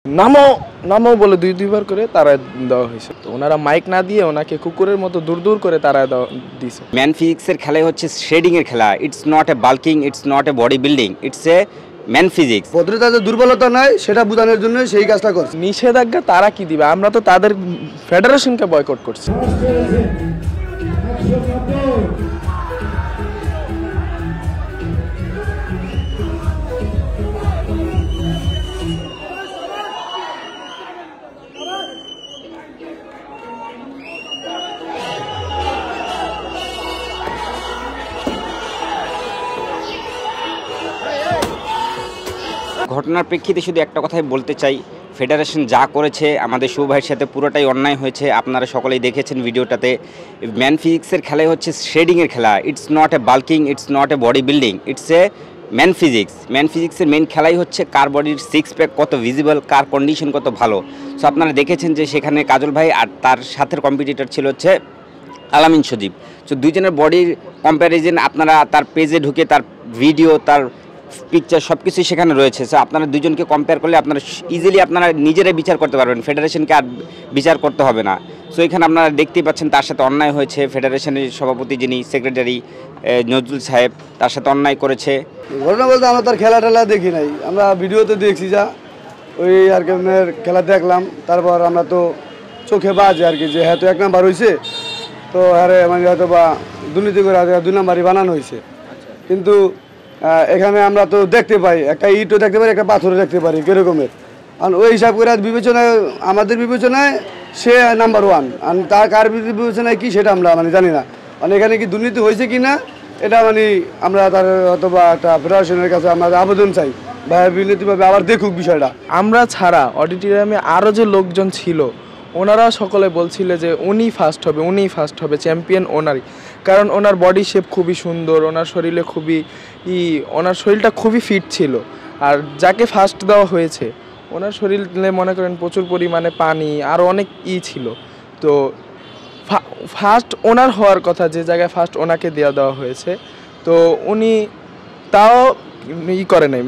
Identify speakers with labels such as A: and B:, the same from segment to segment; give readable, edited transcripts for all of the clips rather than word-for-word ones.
A: নামো নামো বলে দুইবার করে তাড়ায় দেওয়া হয়েছে। তো ওনারা মাইক না দিয়ে ওনাকে কুকুরের মতো দূর দূর করে তাড়ায় দেওয়া দিয়েছে।
B: ম্যান ফিজিক্সের খেলাই হচ্ছে শেডিংয়ের খেলা। It's not a bulking, it's not a body building, it's a man physics.
C: ভদ্রতা যে দুর্বলতা নয় সেটা বোঝানোর জন্য সেই কাজটা করছে।
A: নিষেধাজ্ঞা তারা কি দিবে? আমরা তো তাদের ফেডারেশনকে বয়কট করছি।
B: ঘটনার প্রেক্ষিতে শুধু একটা কথাই বলতে চাই, ফেডারেশন যা করেছে আমাদের শুভ ভাইয়ের সাথে পুরোটাই অন্যায় হয়েছে। আপনারা সকলেই দেখেছেন ভিডিওটাতে। ম্যান ফিজিক্সের খেলাই হচ্ছে শেডিংয়ের খেলা। It's not a bulking, it's not a body building, it's a man physics. Man ফিজিক্সের মেন খেলাই হচ্ছে কার বডির সিক্স প্যাক কত ভিজিবল, কার কন্ডিশন কত ভালো। সো আপনারা দেখেছেন যে সেখানে কাজল ভাই আর তার সাথের কম্পিটিটর ছিল হচ্ছে আলামিন সজীব। সো দুইজনের বডির কম্প্যারিজন আপনারা তার পেজে ঢুকে তার ভিডিও, তার পিকচার সব কিছুই সেখানে রয়েছে। সো আপনারা দুজনকে কম্পেয়ার করলে আপনারা ইজিলি আপনারা নিজেরাই বিচার করতে পারবেন, ফেডারেশনকে আর বিচার করতে হবে না। সো এখানে আপনারা দেখতেই পাচ্ছেন তার সাথে অন্যায় হয়েছে। ফেডারেশনের সভাপতি যিনি সেক্রেটারি নজরুল সাহেব, তার সাথে অন্যায় করেছে।
C: ঘটনা বলতে আমরা তার খেলা টেলা দেখি নাই, আমরা ভিডিওতে দেখছি যা ওই আর কি খেলা দেখলাম। তারপর আমরা তো চোখে বাজে আর কি যে হয়তো এক নাম্বার হয়েছে, তো আরে মানে হয়তো বা দুর্নীতি করে দুই নাম্বারই বানানো হয়েছে। কিন্তু এখানে আমরা তো দেখতে পাই একটা ইটও দেখতে পারি, একটা পাথরও দেখতে পারি কীরকমের। আর ওই হিসাব করে বিবেচনায় আমাদের বিবেচনায় সে নাম্বার ওয়ান, আর তার কার বিবেচনায় কি সেটা আমরা মানে জানি না। মানে এখানে কি দুর্নীতি হয়েছে কি না এটা মানে আমরা তার অথবা একটা ফেডারেশনের কাছে আমরা আবেদন চাই, বা বিনীতভাবে আবার দেখুক বিষয়টা।
A: আমরা ছাড়া অডিটোরিয়ামে আরও যে লোকজন ছিল ওনারা সকলে বলছিল যে উনিই ফার্স্ট হবে, উনিই ফার্স্ট হবে, চ্যাম্পিয়ন ওনারই। কারণ ওনার বডি শেপ খুবই সুন্দর, ওনার শরীরে ওনার শরীরটা খুবই ফিট ছিল। আর যাকে ফার্স্ট দেওয়া হয়েছে ওনার শরীরে মনে করেন প্রচুর পরিমাণে পানি আর অনেক ছিল। তো ফার্স্ট ওনার হওয়ার কথা, যে জায়গায় ফার্স্ট ওনাকে দেওয়া হয়েছে, তো উনি তাও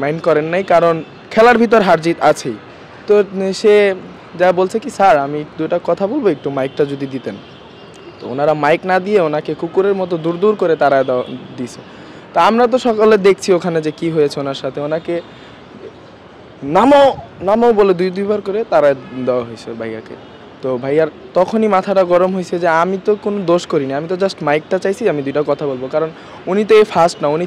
A: মাইন্ড করেন নাই, কারণ খেলার ভিতর হার জিত আছেই। তো সে যা বলছে কি, স্যার আমি দুটা কথা বলবো, একটু মাইকটা যদি দিতেন। তো ওনারা মাইক না দিয়ে ওনাকে কুকুরের মতো দূর দূর করে তাড়ায় দিছে। তো আমরা তো সকলে দেখছি ওখানে যে কি হয়েছে ওনার সাথে। ওনাকে নামো নামো বলে দুইবার করে তাড়ায় দেওয়া হয়েছে ভাইয়াকে। তো ভাইয়ার তখনই মাথাটা গরম হয়েছে যে আমি তো কোনো দোষ করিনি, আমি তো জাস্ট মাইকটা চাইছি, আমি দুইটা কথা বলবো। কারণ উনি তো এই ফার্স্ট না, উনি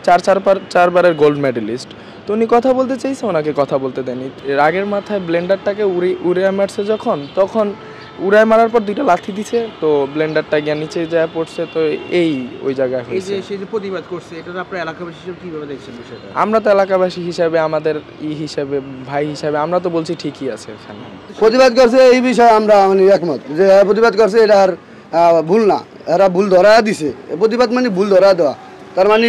A: চারবারের গোল্ড মেডেলিস্ট। তো উনি কথা বলতে চাইছে, ওনাকে কথা বলতে দেয়নি। রাগের মাথায় ব্লেন্ডারটাকে উড়ে মারছে যখন, তখন উড়ায় মারার পর দুইটা লাথি দিছে, তো ব্লেন্ডারটা গিয়ে নিচে যায় পড়ছে। তো ওই জায়গায় হয়েছে।
D: এই যে প্রতিবাদ করছে, এটা আপনারা এলাকাবাসী হিসেবে কিভাবে দেখছেন বিষয়টা?
A: আমরা তো এলাকাবাসী হিসাবে, আমাদের হিসাবে, ভাই হিসাবে আমরা তো বলছি ঠিকই আছে। এখানে
C: প্রতিবাদ করছে এই বিষয়ে আমরা মানে একমত যে প্রতিবাদ করছে এটা আর ভুল না, এরা ভুল ধরা দিছে। প্রতিবাদ মানে ভুল ধরা দেওয়া, তার মানে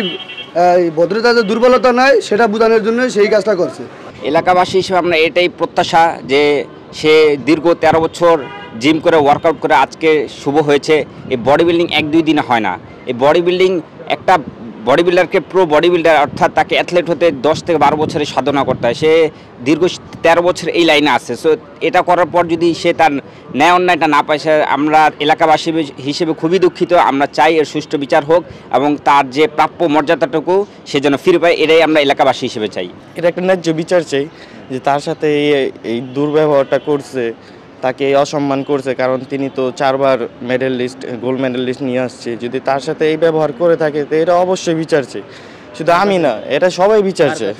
C: ভদ্রতা যে দুর্বলতা নয় সেটা বোঝানোর জন্য সেই কাজটা করছে।
B: এলাকাবাসী হিসেবে আমরা এটাই প্রত্যাশা যে সে দীর্ঘ 13 বছর জিম করে ওয়ার্কআউট করে আজকে শুভ হয়েছে। এই বডি বিল্ডিং 1-2 দিনে হয় না। এই বডি বিল্ডিং একটা বডি বিল্ডারকে প্রো বডি বিল্ডার, অর্থাৎ তাকে অ্যাথলেট হতে 10 থেকে 12 বছরের সাধনা করতে হয়। সে দীর্ঘ 13 বছর এই লাইনে আছে। সো এটা করার পর যদি সে তার ন্যায় অন্যায়টা না পায়, আমরা এলাকাবাসী হিসেবে খুবই দুঃখিত। আমরা চাই এর সুষ্ঠু বিচার হোক এবং তার যে প্রাপ্য মর্যাদাটুকু সে যেন ফিরে পায়, এটাই আমরা এলাকাবাসী হিসেবে চাই।
E: এটা একটা ন্যায্য বিচার চাই যে তার সাথে এই দুর্ব্যবহারটা করছে, তাকে অসম্মান করছে। কারণ তিনি তো 4বার মেডেলিস্ট, গোল্ড মেডেলিস্ট নিয়ে আসছে। যদি তার সাথে এই ব্যবহার করে থাকে তো এটা অবশ্যই বিচার চাই। শুধু আমি না, এটা সবাই বিচার চাই।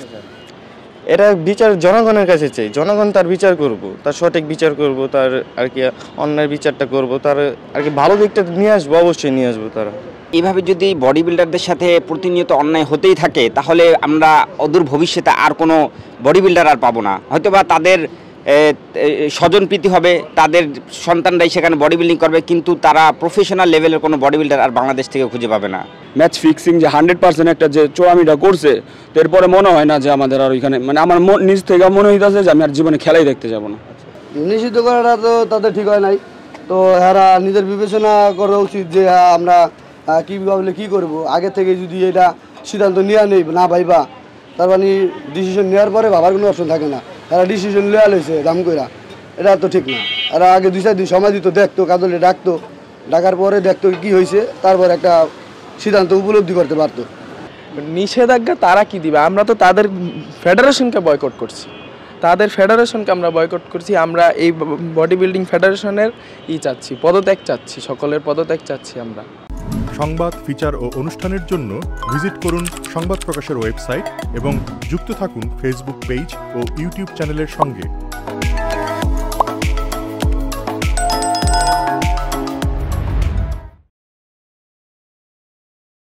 E: এটা বিচার জনগণের কাছে চাই। জনগণ তার বিচার করব, তার সঠিক বিচার করব, তার আর কি অন্যায় বিচারটা করব, তার আর কি ভালো দিকটা নিয়ে আসবো, অবশ্যই নিয়ে আসবো। তারা
B: এইভাবে যদি বডি বিল্ডারদের সাথে প্রতিনিয়ত অন্যায় হতেই থাকে তাহলে আমরা অদূর ভবিষ্যতে আর কোনো বডি বিল্ডার আর পাবো না। হয়তোবা তাদের স্বজনপ্রীতি হবে, তাদের সন্তানরাই সেখানে বডি বিল্ডিং করবে, কিন্তু তারা প্রফেশনাল লেভেলের কোনো বডি বিল্ডার আর বাংলাদেশ থেকে খুঁজে পাবে না।
F: ম্যাচ ফিক্সিং যে 100% একটা যে চোরামিটা করছে, তো এরপরে মনে হয় না যে আমাদের আর ওইখানে, মানে আমার নিজ থেকে মনে হইতেছে যে আমি আর জীবনে খেলাই দেখতে যাব না।
C: নিষিদ্ধ করাটা তো তাদের ঠিক হয় নাই। তো এরা নিজের বিবেচনা করা উচিত যে আমরা কী ভাবলে কী করবো। আগে থেকে যদি এটা সিদ্ধান্ত নেওয়া নেই না ভাইবা, তার মানে ডিসিশন নেওয়ার পরে ভাবার কোনো অপশন থাকে না। এরা ডিসিশন লয়া লইছে দাম কইরা, এটা তো ঠিক না। এরা আগে 2-4 দিন সময় দিত, দেখতো, কাজলে ডাকতো, ডাকার পরে দেখতো কি হয়েছে, তারপর একটা সিদ্ধান্ত উপলব্ধি করতে পারতো।
A: নিষেধাজ্ঞা তারা কি দিবে? আমরা তো তাদের ফেডারেশনকে বয়কট করছি, তাদের ফেডারেশনকে আমরা বয়কট করছি। আমরা এই বডি বিল্ডিং ফেডারেশনের চাচ্ছি, পদত্যাগ চাচ্ছি, সকলের পদত্যাগ চাচ্ছি আমরা।
G: সংবাদ, ফিচার ও অনুষ্ঠানের জন্য ভিজিট করুন সংবাদ প্রকাশের ওয়েবসাইট এবং যুক্ত থাকুন ফেসবুক পেজ ও ইউটিউব চ্যানেলের সঙ্গে।